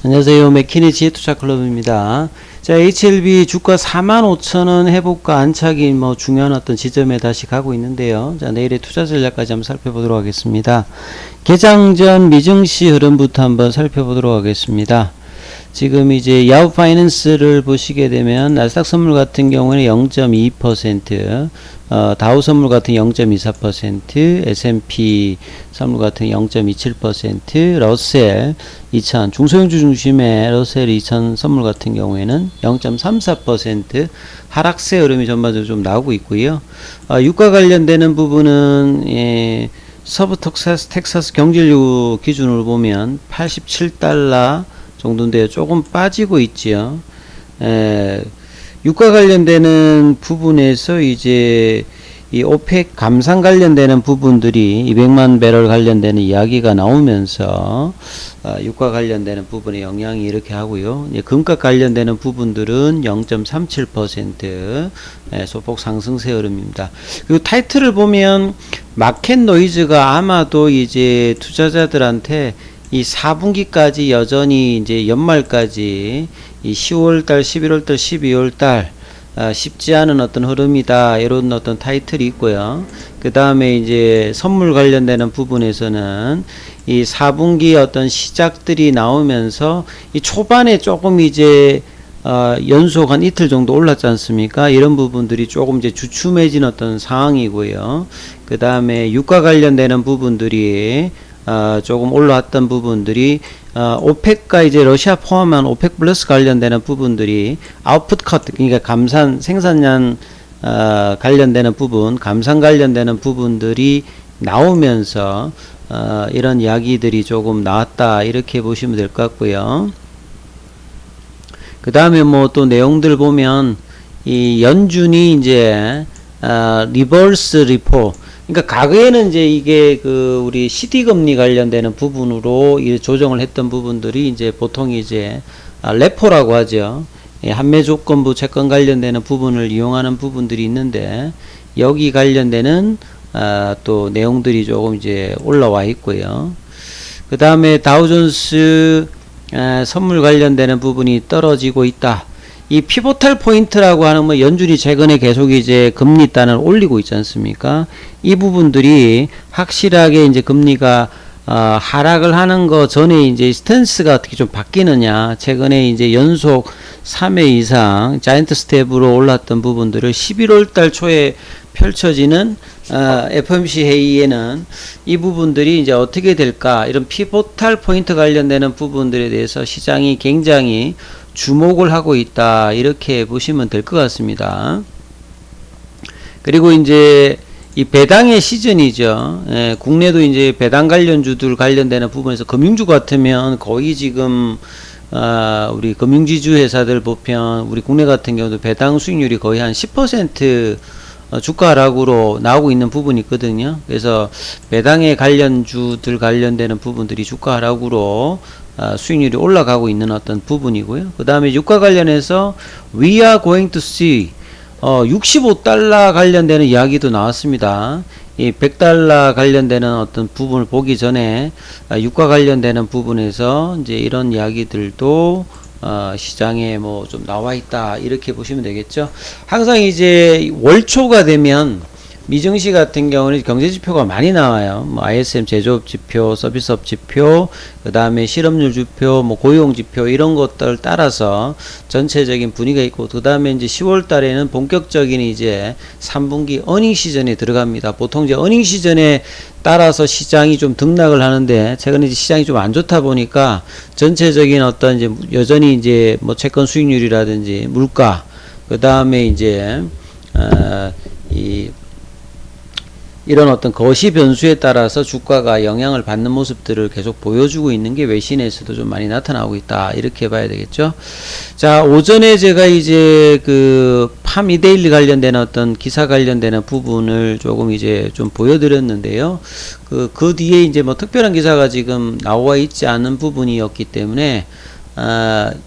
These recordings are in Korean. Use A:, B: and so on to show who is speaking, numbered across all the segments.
A: 안녕하세요. 맥키니 지혜투자클럽입니다. 자, HLB 주가 45,000원 회복과 안착이 중요한 어떤 지점에 다시 가고 있는데요. 자, 내일의 투자 전략까지 한번 살펴보도록 하겠습니다. 개장 전 미증시 흐름부터 한번 살펴보도록 하겠습니다. 지금 이제 야후 파이낸스를 보시게 되면 나스닥 선물 같은 경우는 0.2%, 다우 선물 같은 0.24%, S&P 선물 같은 0.27%, 러셀 2000 중소형주 중심의 러셀 2000 선물 같은 경우에는 0.34% 하락세 흐름이 전반적으로 좀 나오고 있고요. 유가 관련되는 부분은 서부 텍사스 경질유 기준으로 보면 87달러 정도인데요. 조금 빠지고 있지요. 유가 관련되는 부분에서 이제 이 오펙 감산 관련되는 부분들이 200만 배럴 관련되는 이야기가 나오면서 유가 관련되는 부분에 영향이 이렇게 하고요. 금값 관련되는 부분들은 0.37% 소폭 상승세 흐름입니다. 그리고 타이틀을 보면 마켓 노이즈가 아마도 이제 투자자들한테 이 4분기까지 여전히 이제 연말까지 이 10월달, 11월달, 12월달 쉽지 않은 어떤 흐름이다, 이런 어떤 타이틀이 있고요. 그 다음에 이제 선물 관련되는 부분에서는 이 4분기 어떤 시작들이 나오면서 이 초반에 조금 이제 연속 한 이틀 정도 올랐지 않습니까? 이런 부분들이 조금 이제 주춤해진 어떤 상황이고요. 그 다음에 유가 관련되는 부분들이 조금 올라왔던 부분들이 오펙과 이제 러시아 포함한 오펙 플러스 관련되는 부분들이 아웃풋 컷, 그러니까 감산 생산량 관련되는 부분, 감산 관련되는 부분들이 나오면서 이런 이야기들이 조금 나왔다, 이렇게 보시면 될 것 같고요. 그 다음에 뭐 또 내용들 보면 이 연준이 이제 리버스 리포, 그러니까 과거에는 이제 이게 그 우리 CD 금리 관련되는 부분으로 이 조정을 했던 부분들이 이제 보통 이제 레포라고 하죠. 한매 조건부 채권 관련되는 부분을 이용하는 부분들이 있는데, 여기 관련되는 또 내용들이 조금 이제 올라와 있고요. 그 다음에 다우존스 선물 관련되는 부분이 떨어지고 있다. 이 피보탈 포인트라고 하는 뭐 연준이 최근에 계속 이제 금리 단을 올리고 있지 않습니까? 이 부분들이 확실하게 이제 금리가 하락을 하는 거 전에 이제 스탠스가 어떻게 좀 바뀌느냐, 최근에 이제 연속 3회 이상 자이언트 스텝으로 올랐던 부분들을 11월 달 초에 펼쳐지는 FOMC 회의에는 이 부분들이 이제 어떻게 될까, 이런 피보탈 포인트 관련되는 부분들에 대해서 시장이 굉장히 주목을 하고 있다, 이렇게 보시면 될 것 같습니다. 그리고 이제 이 배당의 시즌이죠. 국내도 이제 배당 관련주들 관련되는 부분에서 금융주 같으면 거의 지금 우리 금융지주 회사들 보면 우리 국내 같은 경우도 배당 수익률이 거의 한 10% 주가 하락으로 나오고 있는 부분이 있거든요. 그래서 배당의 관련주들 관련되는 부분들이 주가 하락으로 수익률이 올라가고 있는 어떤 부분이고요. 그 다음에 유가 관련해서 We are going to see 65달러 관련되는 이야기도 나왔습니다. 이 100달러 관련되는 어떤 부분을 보기 전에 유가 관련되는 부분에서 이제 이런 이야기들도 시장에 뭐 좀 나와 있다, 이렇게 보시면 되겠죠. 항상 이제 월초가 되면 미증시 같은 경우는 경제지표가 많이 나와요. 뭐 ISM 제조업 지표, 서비스업 지표, 그 다음에 실업률 지표, 뭐 고용 지표, 이런 것들 따라서 전체적인 분위기가 있고, 그 다음에 이제 10월 달에는 본격적인 이제 3분기 어닝 시즌에 들어갑니다. 보통 이제 어닝 시즌에 따라서 시장이 좀 등락을 하는데, 최근에 이제 시장이 좀 안 좋다 보니까 전체적인 어떤 이제 여전히 이제 뭐 채권 수익률이라든지 물가, 그 다음에 이제 이런 어떤 거시 변수에 따라서 주가가 영향을 받는 모습들을 계속 보여주고 있는 게 외신에서도 좀 많이 나타나고 있다, 이렇게 봐야 되겠죠. 자, 오전에 제가 이제 그 파미데일리 관련된 어떤 기사 관련되는 부분을 조금 이제 좀 보여드렸는데요. 그 뒤에 이제 뭐 특별한 기사가 지금 나와 있지 않은 부분이었기 때문에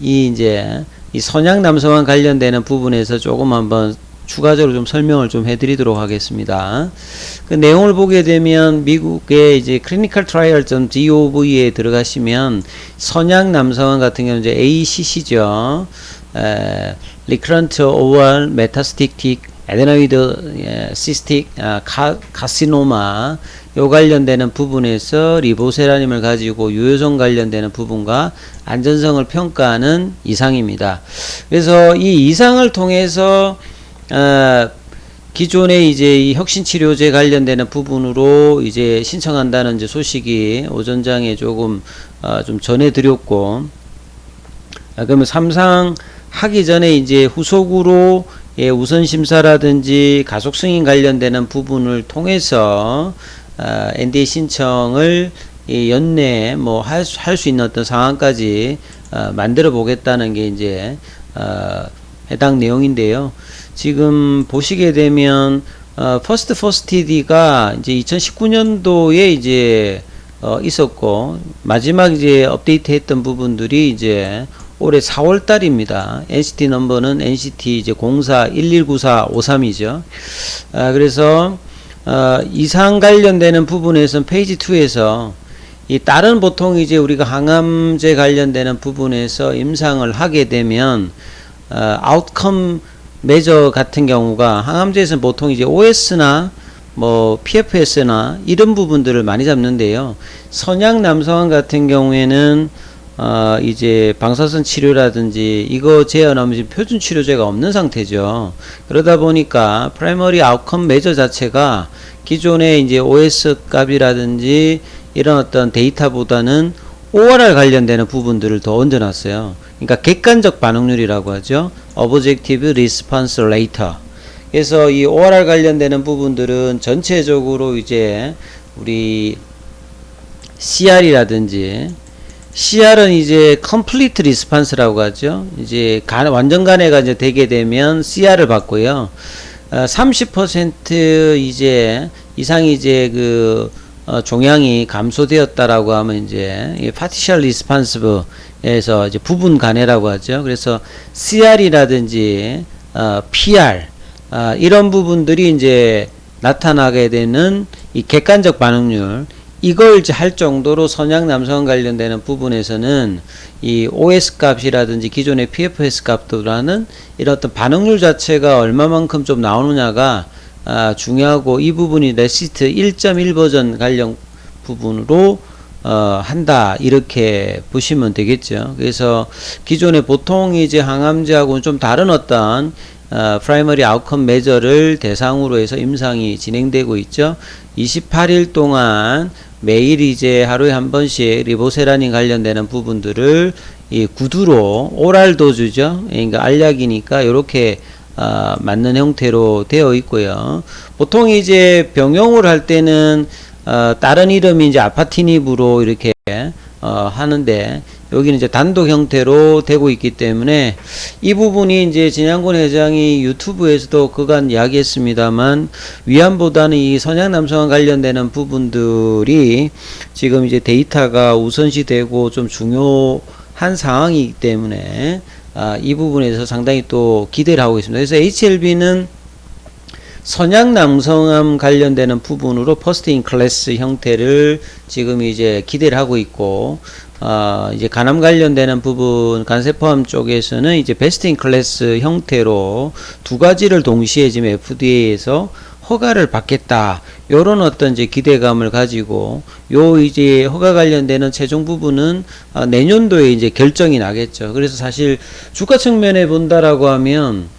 A: 이 선양 남성화 관련되는 부분에서 조금 한번 추가적으로 좀 설명을 좀 해드리도록 하겠습니다. 그 내용을 보게 되면 미국의 이제 clinicaltrial.gov에 들어가시면 선양 남성원 같은 경우는 이제 ACC죠. Recurrent or Metastatic Adenoid Cystic Carcinoma 요 관련되는 부분에서 리보세라님을 가지고 유효성 관련되는 부분과 안전성을 평가하는 이상입니다. 그래서 이 이상을 통해서 기존에 이제 이 혁신치료제 관련되는 부분으로 이제 신청한다는 이제 소식이 오전장에 조금 좀 전해드렸고, 그러면 3상 하기 전에 이제 후속으로 우선 심사라든지 가속 승인 관련되는 부분을 통해서 NDA 신청을 연내 뭐 할 수 있는 어떤 상황까지 만들어 보겠다는 게 이제 해당 내용인데요. 지금 보시게 되면 퍼스트D가 이제 2019년도에 이제 있었고, 마지막 이제 업데이트했던 부분들이 이제 올해 4월 달입니다. NCT 넘버는 NCT 이제 04119453이죠. 그래서 이상 관련되는 부분에서는 페이지 2에서 이 다른 보통 이제 우리가 항암제 관련되는 부분에서 임상을 하게 되면 아웃컴 메저 같은 경우가 항암제에서는 보통 이제 OS나 뭐 PFS나 이런 부분들을 많이 잡는데요. 선양 남성원 같은 경우에는 이제 방사선 치료라든지 이거 제어하면 지금 표준 치료제가 없는 상태죠. 그러다 보니까 프라이머리 아웃컴 메저 자체가 기존의 이제 OS 값이라든지 이런 어떤 데이터보다는 ORR 관련되는 부분들을 더 얹어놨어요. 그러니까 객관적 반응률이라고 하죠. Objective Response Rate. 그래서 이 ORR 관련되는 부분들은 전체적으로 이제 우리 CR이라든지 CR은 이제 Complete Response라고 하죠. 이제 완전 간해가 이제 되게 되면 CR을 받고요. 30% 이제 이상이 이제 그 종양이 감소되었다라고 하면 이제 Partial Responsive에서 이제 부분 간해라고 하죠. 그래서 CR이라든지 PR 이런 부분들이 이제 나타나게 되는 이 객관적 반응률, 이걸 이제 할 정도로 선양 남성 관련되는 부분에서는 이 OS 값이라든지 기존의 PFS 값보다는 이런 어떤 반응률 자체가 얼마만큼 좀 나오느냐가 중요하고, 이 부분이 레시트 1.1 버전 관련 부분으로 한다, 이렇게 보시면 되겠죠. 그래서 기존의 보통 이제 항암제하고는 좀 다른 어떤 프라이머리 아웃컴 메저를 대상으로 해서 임상이 진행되고 있죠. 28일 동안 매일 이제 하루에 한 번씩 리보세라닌 관련되는 부분들을 이 구두로 오랄 도주죠. 그러니까 알약이니까 이렇게 맞는 형태로 되어 있고요. 보통 이제 병용을 할 때는 다른 이름이 이제 아파티닙으로 이렇게 하는데, 여기는 이제 단독 형태로 되고 있기 때문에 이 부분이 이제 진양권 회장이 유튜브에서도 그간 이야기했습니다만, 위안보다는 이 선양 남성과 관련되는 부분들이 지금 이제 데이터가 우선시 되고 좀 중요한 상황이기 때문에 이 부분에서 상당히 또 기대를 하고 있습니다. 그래서 HLB는 선양 남성암 관련되는 부분으로 퍼스트 인 클래스 형태를 지금 이제 기대를 하고 있고, 이제 간암 관련되는 부분, 간세포암 쪽에서는 이제 베스트 인 클래스 형태로 두 가지를 동시에 지금 FDA에서 허가를 받겠다, 요런 어떤 이제 기대감을 가지고, 요 이제 허가 관련되는 최종 부분은 내년도에 이제 결정이 나겠죠. 그래서 사실 주가 측면에 본다라고 하면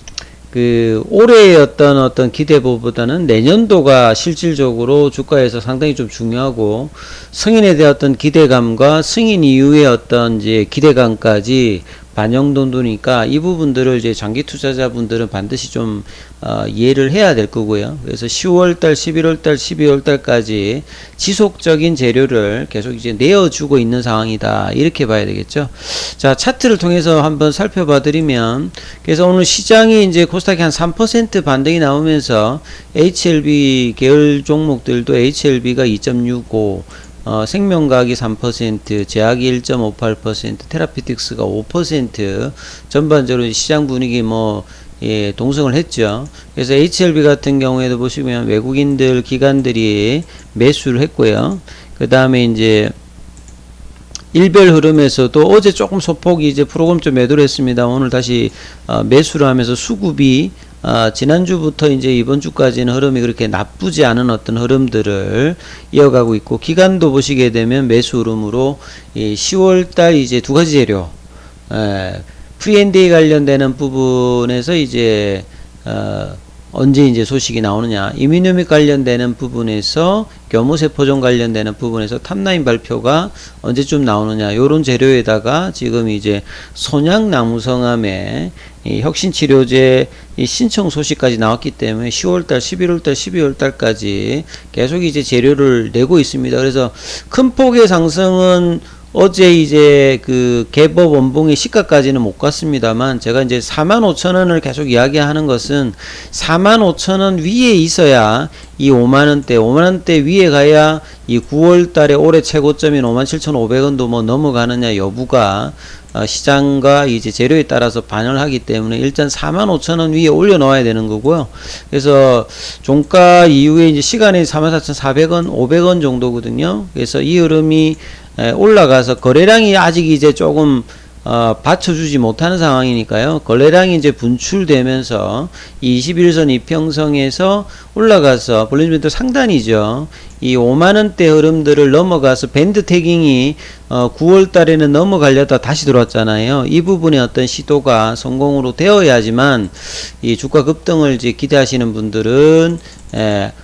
A: 그 올해의 어떤 기대보다는 내년도가 실질적으로 주가에서 상당히 좀 중요하고, 승인에 대한 어떤 기대감과 승인 이후의 어떤 이제 기대감까지 반영된다니까 이 부분들을 이제 장기 투자자분들은 반드시 좀 이해를 해야 될 거고요. 그래서 10월달, 11월달, 12월달까지 지속적인 재료를 계속 이제 내어주고 있는 상황이다, 이렇게 봐야 되겠죠. 자, 차트를 통해서 한번 살펴봐 드리면, 그래서 오늘 시장이 이제 코스닥이 한 3% 반등이 나오면서 HLB 계열 종목들도 HLB가 2.65, 생명과학이 3%, 제약이 1.58%, 테라피틱스가 5%, 전반적으로 시장 분위기 뭐 예, 동승을 했죠. 그래서 HLB 같은 경우에도 보시면 외국인들 기관들이 매수를 했고요. 그 다음에 이제 일별 흐름에서도 어제 조금 소폭이 이제 프로그램 좀 매도를 했습니다. 오늘 다시 매수를 하면서 수급이 지난주부터 이제 이번 주까지는 흐름이 그렇게 나쁘지 않은 어떤 흐름들을 이어가고 있고, 기간도 보시게 되면 매수 흐름으로 이 10월달 이제 두 가지 재료, 프리앤데이 관련되는 부분에서 이제 언제 이제 소식이 나오느냐, 이뮤노믹 관련되는 부분에서 교무세포종 관련되는 부분에서 탑라인 발표가 언제쯤 나오느냐, 요런 재료에다가 지금 이제 손양나무성암의 이 혁신치료제 이 신청 소식까지 나왔기 때문에 10월달, 11월달, 12월달까지 계속 이제 재료를 내고 있습니다. 그래서 큰 폭의 상승은 어제 이제 그 개법 원봉의 시가까지는 못 갔습니다만, 제가 이제 45,000원을 계속 이야기하는 것은 45,000원 위에 있어야 이 5만원대 위에 가야 이 9월달에 올해 최고점인 57,500원도 뭐 넘어가느냐 여부가 시장과 이제 재료에 따라서 반영을 하기 때문에 일단 45,000원 위에 올려 놓아야 되는 거고요. 그래서 종가 이후에 이제 시간이 44,400원, 500원 정도거든요. 그래서 이 흐름이 올라가서 거래량이 아직 이제 조금 받쳐주지 못하는 상황이니까요. 거래량이 이제 분출되면서 이 21선 이평선에서 올라가서 볼린저밴드 상단이죠. 이 5만원대 흐름들을 넘어가서 밴드 태깅이 9월 달에는 넘어가려다 다시 들어왔잖아요. 이 부분의 어떤 시도가 성공으로 되어야지만 이 주가 급등을 이제 기대하시는 분들은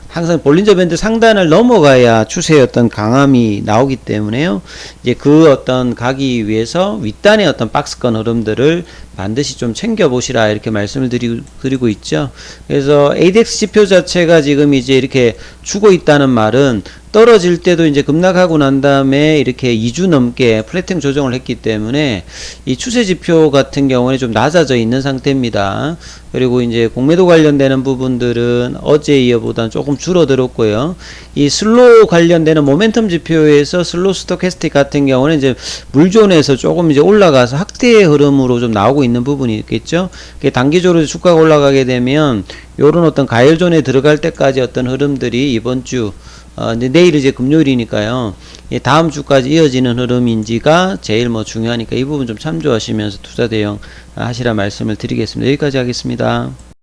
A: 항상 볼린저 밴드 상단을 넘어가야 추세의 어떤 강함이 나오기 때문에요. 이제 그 어떤 가기 위해서 윗단의 어떤 박스권 흐름들을 반드시 좀 챙겨보시라, 이렇게 말씀을 드리고 있죠. 그래서 ADX 지표 자체가 지금 이제 이렇게 주고 있다는 말은 떨어질 때도 이제 급락하고 난 다음에 이렇게 2주 넘게 플래팅 조정을 했기 때문에 이 추세 지표 같은 경우에 좀 낮아져 있는 상태입니다. 그리고 이제 공매도 관련되는 부분들은 어제 이어보다는 조금 줄어들었고요. 이 슬로우 관련되는 모멘텀 지표에서 슬로우 스토캐스틱 같은 경우는 이제 물존에서 조금 이제 올라가서 확대의 흐름으로 좀 나오고 있는 부분이 있겠죠. 단기적으로 주가가 올라가게 되면 요런 어떤 가열존에 들어갈 때까지 어떤 흐름들이 이번 주 내일 이제 금요일이니까요. 다음 주까지 이어지는 흐름인지가 제일 뭐 중요하니까 이 부분 좀 참조하시면서 투자 대응 하시라 말씀을 드리겠습니다. 여기까지 하겠습니다.